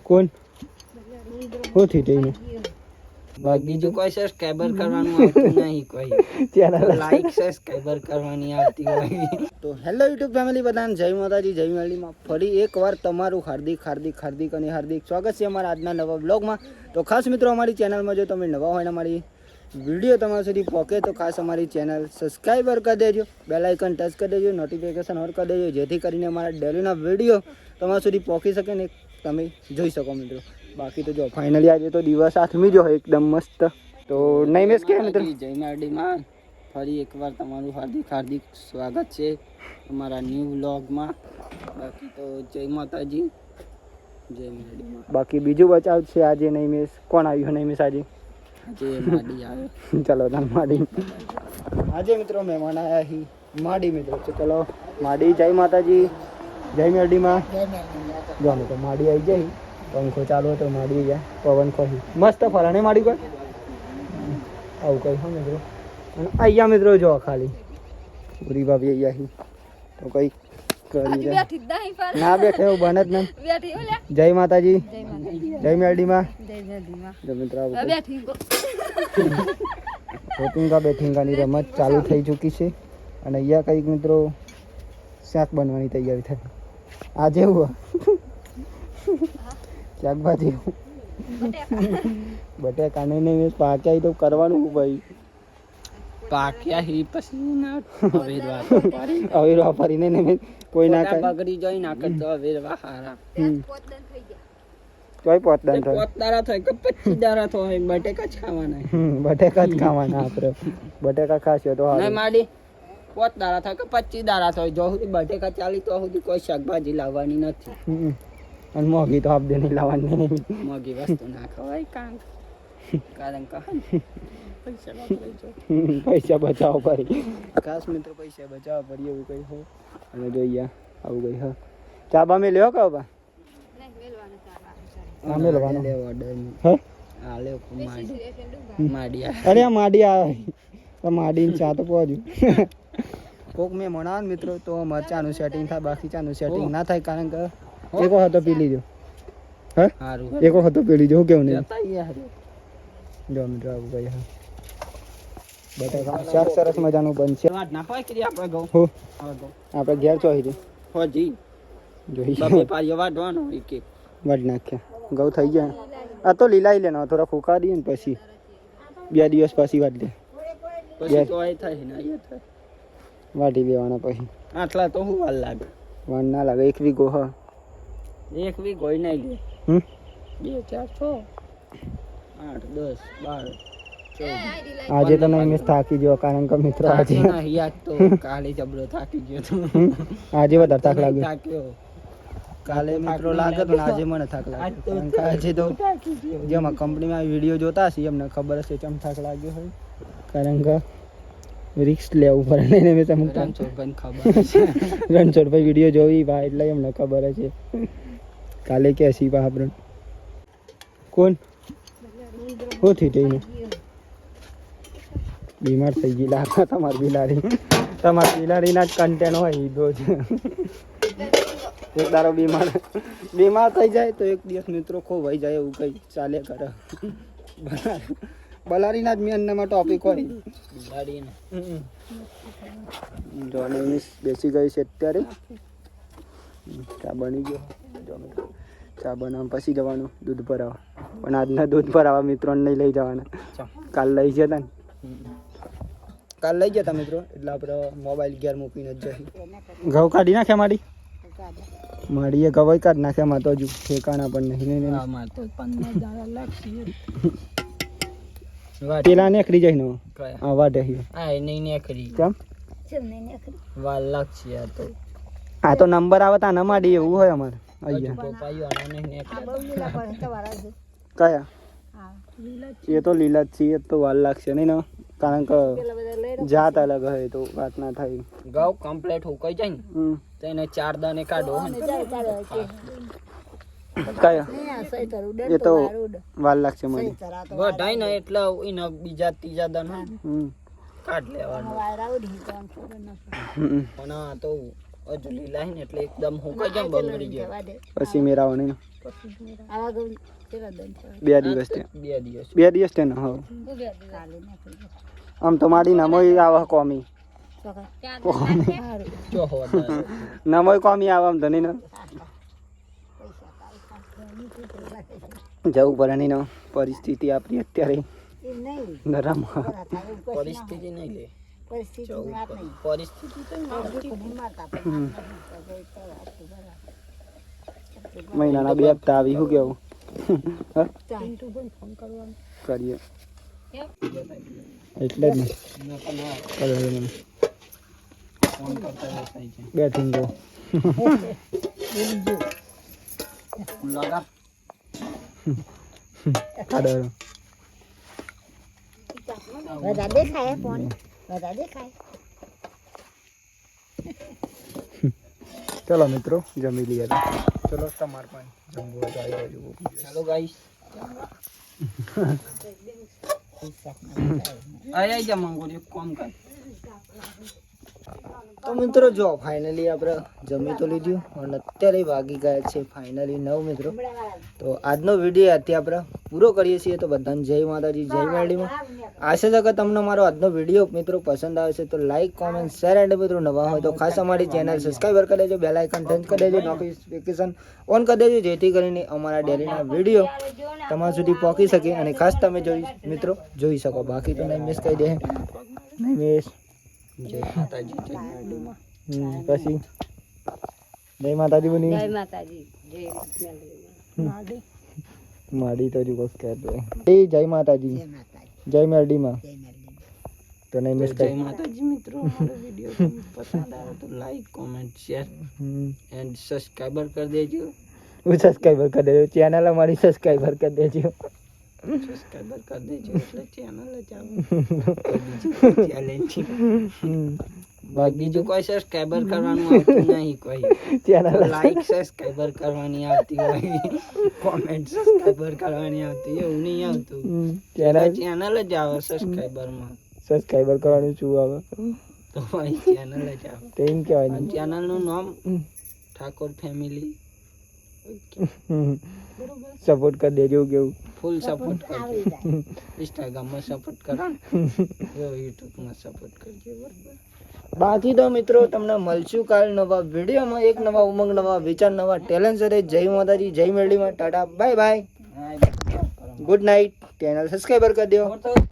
કોણ હોથી થઈને બીજું કોઈ સબસ્ક્રાઇબર કરવાનું આવતું નહીં, કોઈ ચેનલ લાઈક સબસ્ક્રાઇબર કરવાની આવતી હોય. તો હેલો યુટ્યુબ ફેમિલી, બધાને જય માતાજી, જય મેળીમાં ફરી એકવાર તમારું હાર્દિક સ્વાગત છે અમારા આજના નવા બ્લોગમાં. તો ખાસ મિત્રો, અમારી ચેનલમાં જો તમે નવા હોય ને અમારી વિડીયો તમારા સુધી પહોંચે તો ખાસ અમારી ચેનલ સબસ્ક્રાઈબર કરી દેજો, બેલ આઇકન ટચ કરી દેજો, નોટિફિકેશન ઓન કરી દેજો, જેથી કરીને અમારા ડેલીના વિડીયો તમારા સુધી પહોંચી શકે ને તમે જોઈ શકો મિત્રો. બાકી તો જો ફાઇનલી આજે તો દિવસ આઠમી જો એકદમ મસ્ત. તો નહીં મેસ કે મિત્રો જય મારડીમાં ફરી એકવાર તમારું હાર્દિક સ્વાગત છે અમારા ન્યૂ વ્લોગમાં. બાકી તો જય માતાજી, જય મારડીમાં. બાકી બીજું બચાવ છે આજે નહીં મેસ. કોણ આવ્યું નહીં મેસ આજે? આજે માડી આવે. ચલો તને માડી આજે મિત્રો મહેમાન આવ્યા હી માડી મિત્રો. તો ચલો માડી, જય માતાજી, જય મેરડીમાં. જો મિત્રો માડી આવી જાય, પંખો ચાલુ હતો માડી ગયા, પવન ખોહી મસ્ત ફરાણે માડી કોઈ આવું કઈ હા મિત્રો. અને અહીંયા મિત્રો જો ખાલી પૂરી ભાભી અહીંયા હી તો કઈ કરી ના બેઠે એવું બને જ નહીં. જય માતાજી, જય મેરડીમાં. જો મિત્રો શોપિંગા બેઠિંગાની રમત ચાલુ થઈ ચૂકી છે. અને અહીંયા કંઈક મિત્રો શાક બનવાની તૈયારી થાય. આજે એવું શાકભાજી બટેકાને નહીં પાક્યા તો કરવાનું ભાઈ. પાક્યા હી પછી ના હવે વાપરીને નહીં કોઈ ના કરે બગડી જોઈ નાખે તો વેરવા હારા કોઈ પોતદાન થાય, પોતદારા થાય કે 25 દારા થાય, બટેકા જ ખાવાના. બટેકા જ ખાવાના આપણે. બટેકા ખાશો તો નહીં માડી, પોતદારા થાય કે 25 દારા થાય, જો સુધી બટેકા ચાલી તો સુધી કોઈ શાકભાજી લાવવાની નથી. અને મોંઘી તો આપદે નહીં લાવવાની. મોંઘી વસ્તુ ના ખવાય કારણ કે પૈસા બચાવો પડી. ખાસ મિત્રો પૈસા બચાવવા પડી એવું કઈ હોય. અને જોઈએ આવું કઈ હા. ચા બા મેં લેવો કહો બા મેલવાનો અરે આ માડી આવે તો માડીને ચા તો પહોંચ્યું. કોક મેં મનાવ મિત્રો તો અમારે ચાનું સેટિંગ થાય, બાકી ચાનું સેટિંગ ના થાય કારણ કે એક વખત તો પી લીધો. હે એક વખત તો પી લીધો. હું કેવું નહીં જો મિત્રો આવું કઈ હા. બટાકા શાક સરસ મજાનું બનશે. આપણે ઘેર ચોહી જોઈએ વાટ નાખ્યા ઘઉં થઈ ગયા. આ તો લીલાઈ લેના થોડા ફૂકા દઈએ ને પછી 2 દિવસ પછી વાટ લે વાટી લેવાના પછી. આટલા તો હું વાર લાગે? વાર ના લાગે. 1 વીઘો હા, 1 વીઘો નહીં લે. 2 4 6 8 10 12 14. આજે તો નહીં મેં થાકી ગયો કારણ કે મિત્રો આજે તો કાલે જબરો થાકી ગયો તો. આજે વધારે થાક લાગ્યો. થાક્યો કાલે મિત્રો લાગે પણ આજે મને થાક લાગ્યો કારણ કે આજે તો જેમાં કંપનીમાં વિડીયો જોતા હશે એમને ખબર હશે કેમ થાક લાગ્યો હોય. કારણ કે રિક્સ લેવું પડે ને મેં તમને રણછોડભાઈ ખબર છે. રણછોડભાઈ વિડીયો જોઈ ભાઈ એટલે એમને ખબર છે. કાલે કે હસી પા આપણે કોણ હોથી થઈને બીમાર થઈ ગઈ લાગે તમારી બિલાડી. તમારી બિલાડીના જ કન્ટેન્ટ હોય ઈદો જ. એક દારો બીમાર થઈ જાય તો એક દિવસ મિત્રો ખોવાઈ જાય એવું કઈ ચાલે કરે. બલારીના જ મેનનામાં ટોપિક હોય બિલાડીને. જો મિસ બેસી ગઈ છે અત્યારે. ચા બની ગયો. જો મિત્રો ચા બનાવવા પછી જવાનું દૂધ ભરાવા. પણ આજના દૂધ ભરાવા મિત્રોને નહીં લઈ જવાના, કાલ લઈ જતા ને. કાલ લઈ જતા મિત્રો એટલે આપણે મોબાઈલ ઘેર મૂકીને જ જઈએ. ઘઉં કાઢી નાખ્યા માડી? માડીએ ગવાઈ કાઢ નાખ્યા માં તો હજુ ઠેકાણા પણ નહીં. પેલા નેકરી જાય ને આ વાટે નહીં નેકરી કેમ વાર લાગશે. આ તો નંબર આવે તા ન માડી એવું હોય અમારે અહીંયા. કયા એ તો લીલા જ છે, એ તો વાર લાગશે નહીં ને કારણ કે જાત અલગ હોય તો વાત ના થાય. ઘઉં કમ્પ્લીટ હુકાઈ જાય ને તો એને 4 દાને કાઢો. કયા એ તો વાર લાગશે મને વઢાઈ ને એટલે એના બીજા 3જા દાન કાઢ લેવાનું. પણ આ તો હજુ લીલા હે ને એટલે એકદમ હુકાઈ જાય બંગડી જાય. પછી મેરાવાની આવા ગયું કેવા દન છે 2 દિવસ થયા. 2 દિવસ 2 દિવસ થયા ને હા. આમ તો માડી નામોય આવે કોમી જો હોતા નામોય કોમી આવે આમ ધની ને જવું પડે નહીં પરિસ્થિતિ આપણી અત્યારે ગરમ પરિસ્થિતિ નહીં લે પરિસ્થિતિ તો મહિનાના 2 હપ્તા આવી શું કેવું કરીએ એટલે જ ને ફોન કરતા દેખાય છે. બેઠી ગયો લગા કાઢો બધા દેખાય ફોન બધા દેખાય ચલો મિત્રો જમી લઈએ તો. ચલો તમાર પણ જમવું હોય તો આવી જાજો. ચાલો ગાઈસ આઈ જા મંગો જે કોમ કર. તો મિત્રો જો ફાઇનલી આપણે જમી તો લીધું અને અત્યારે વાગી ગયા છે ફાઇનલી 9 મિત્રો. તો આજનો વિડીયો અત્યારે આપણે પૂરો કરીએ છીએ. તો બધાને જય માતાજી જય મેરડીમાં. આશા છે કે તમને મારો આજનો વિડીયો મિત્રો પસંદ આવે છે તો લાઈક કોમેન્ટ શેર એન્ડ મિત્રો નવા હોય તો ખાસ અમારી ચેનલ સબસ્ક્રાઈબર કરી દેજો, બેલ આઇકન ટચ કરી દેજો, નોટિફિકેશન ઓન કરી દેજો જેથી કરીને અમારા ડેલીના વિડીયો તમારા સુધી પહોંચી શકે અને ખાસ તમે મિત્રો જોઈ શકો. બાકી તો નહીં મિસ કહી દે નહીં મિસ. જય માતાજી જય મેરડીમાં. પછી જય માતાજી બની જય માતાજી જય મેરડીમાં. માડી તો જુગસ કહેતો જય માતાજી જય માતાજી જય મેરડીમાં. જય મેરડીમાં. તો નહીં મિસ જય કરી માતાજી મિત્રો. અમારો વિડીયો તમને પસંદ આવે તો like comment share and subscriber કરી દેજો. હું સબસ્ક્રાઈબર કરી દેજો, ચેનલ અમારી સબસ્ક્રાઈબર કરી દેજો. સબસ્ક્રાઇબર કરી દેજો એટલે ચેનલ જ આવે. બીજું કોઈ ચેલેન્જ બીજું કોઈ સબસ્ક્રાઇબર કરવાનું આવતું નહીં. કોઈ ચેનલ લાઈક સબસ્ક્રાઇબર કરવાની આવતી હોય, કોમેન્ટ સબસ્ક્રાઇબર કરવાની આવતી એવું નહીં આવતું. ચેનલ ચેનલ જ આવે સબસ્ક્રાઇબરમાં સબસ્ક્રાઈબર કરવાનું શું આવે તો ભાઈ ચેનલ જ આવે. તો એમ કહેવાય ને. ચેનલ નું નામ ઠાકોર ફેમિલી. સપોર્ટ કરી દેજો કેવું. ફૂલ સપોર્ટ આવડી કરજો. જાય ઇન્સ્ટાગ્રામમાં સપોર્ટ કરો, યુટ્યુબમાં સપોર્ટ કરજો. બરાબર. બાકી તો મિત્રો તમને મળશું કાલ નવા વિડીયોમાં એક નવા ઉમંગ, નવા વિચાર, નવા ટેલેન્ટ સાથે. જય માતાજી જય મેરડીમાં. Tata bye bye, good night. Channel subscriber કરી દો.